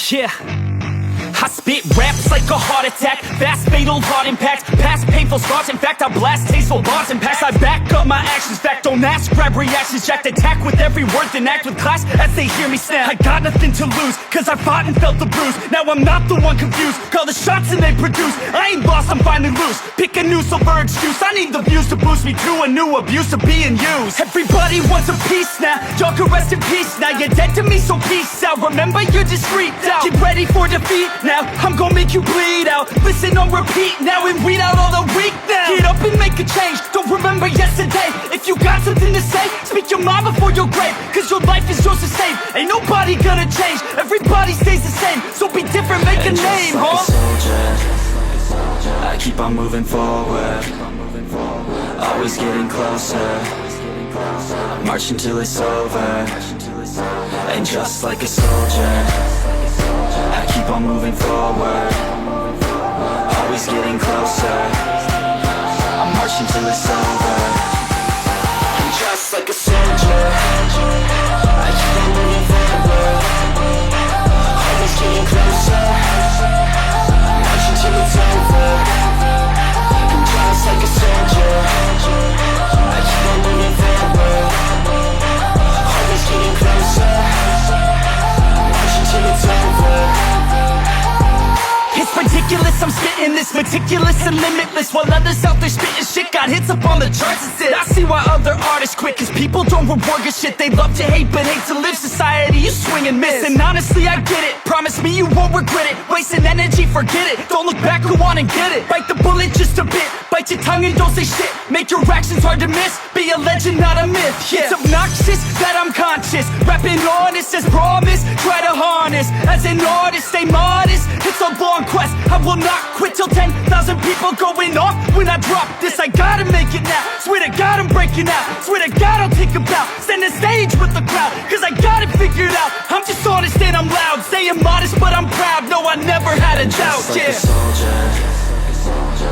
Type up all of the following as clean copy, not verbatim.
Yeah, I spit raps like a heart attack, fast fatal heart impact, past painful scars. In fact, I blast tasteful bars and packs. I back up my actions, fact don't ask, grab reactions, jacked attack with every word, then act with class as they hear me snap. I got nothing to lose, cause I fought and felt the bruise. Now I'm not the one confused, call the shots and they produce. I ain't lost, I'm finally loose, pick a new silver excuse. I need the views to boost me to a new abuse of being used. Everybody wants a piece now, y'all can rest in peace now. You're dead to me, so peace out, remember you're just freaked out. Get ready for defeat now, I'm gon' make you bleed out. Listen on repeat now and weed out all the weak now. Get up and make a change, don't remember yesterday. If you got something to say, speak your mind before your grave, cause your life is yours to save. Ain't nobody gonna change, everybody stays the same. So be different, make a name, like huh? a soldier, I keep on moving forward, always getting closer. I march until it's over, and just like a soldier, I keep on moving forward, always getting closer. I march until it's over, and just like a soldier, I keep on moving forward, always getting closer. I march until it's over, and just like a soldier, I keep on moving forward, always getting closer. I march until it's over. It's ridiculous, I'm spitting this meticulous and limitless, while others out there spitting shit got hits up on the charts and shit. I see why other artists quit, cause people don't reward good shit. They love to hate but hate to live. Society, you swing and miss, and honestly I get it. Promise me you won't regret it, wasting energy, forget it. Don't look back, go on and get it. Bite the bullet just a bit, bite your tongue and don't say shit. Make your actions hard to miss, be a legend not a myth. Yeah. It's obnoxious that I'm conscious, rapping honest as promise. Try to harness, as an artist stay modest. It's a long quest, I will not quit till 10,000 people going off when I drop this. I gotta make it now, swear to God I'm breaking out. Swear to God I'll take a bow, stand the stage with the crowd, cause I got it figured out. I'm just honest and I'm loud, saying modest but I'm proud. No, I never had a doubt, just like yeah. a soldier,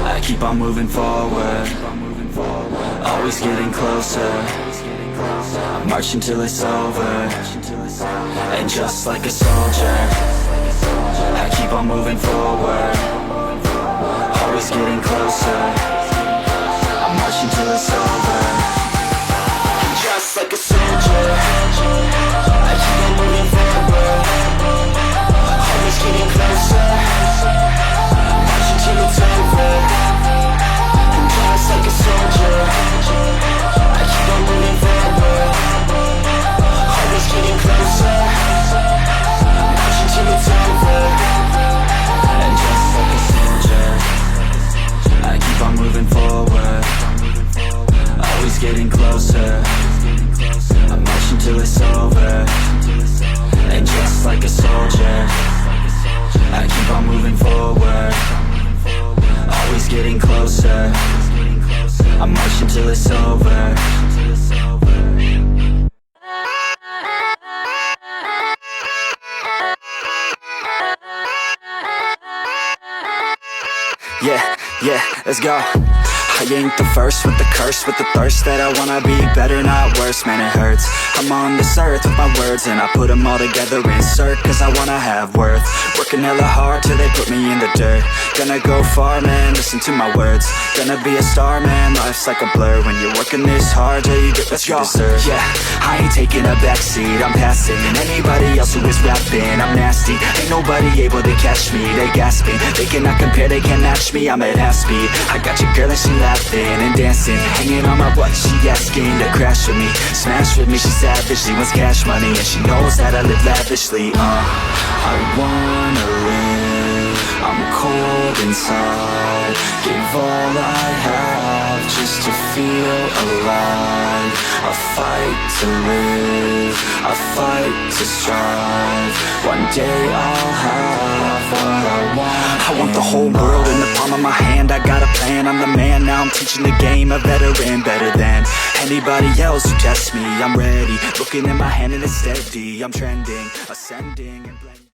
I keep on moving forward, always getting closer. I march until it's over, and just like a soldier, I keep on moving forward, always getting closer. I march until it's over, and just like a soldier, I keep on moving forward, always getting closer. I march until it's over, and just like a soldier, I keep on moving forward, always getting closer. I march until it's over, and just like a soldier, I keep on moving forward, always getting closer. I march until it's over, and just like a soldier, I keep on moving forward, always getting closer. I march until it's over. Yeah, let's go. I ain't the first with the curse, with the thirst that I wanna be better, not worse, man it hurts. I'm on this earth with my words and I put them all together, insert, cause I wanna have worth. Working hella hard till they put me in the dirt. Gonna go far, man, listen to my words. Gonna be a star, man, life's like a blur. When you're working this hard till you get what you deserve. Yeah, I ain't taking a backseat, I'm passing anybody else who is rapping. I'm nasty, ain't nobody able to catch me. They gasping, they cannot compare, they can't match me. I'm at half speed, I got your girl and she laughing and dancing, hanging on my butt, she asking to crash with me, smash with me. She savage, she wants cash money and she knows that I live lavishly. I wanna live, I'm cold inside. Give all I have just to feel alive. I fight to live, I fight to strive. One day I'll have what I want. I want the whole world in the palm of my hand. I got a plan, I'm the man. Now I'm teaching the game, a veteran, better than anybody else who tests me. I'm ready, looking at my hand and it's steady. I'm trending, ascending and blending.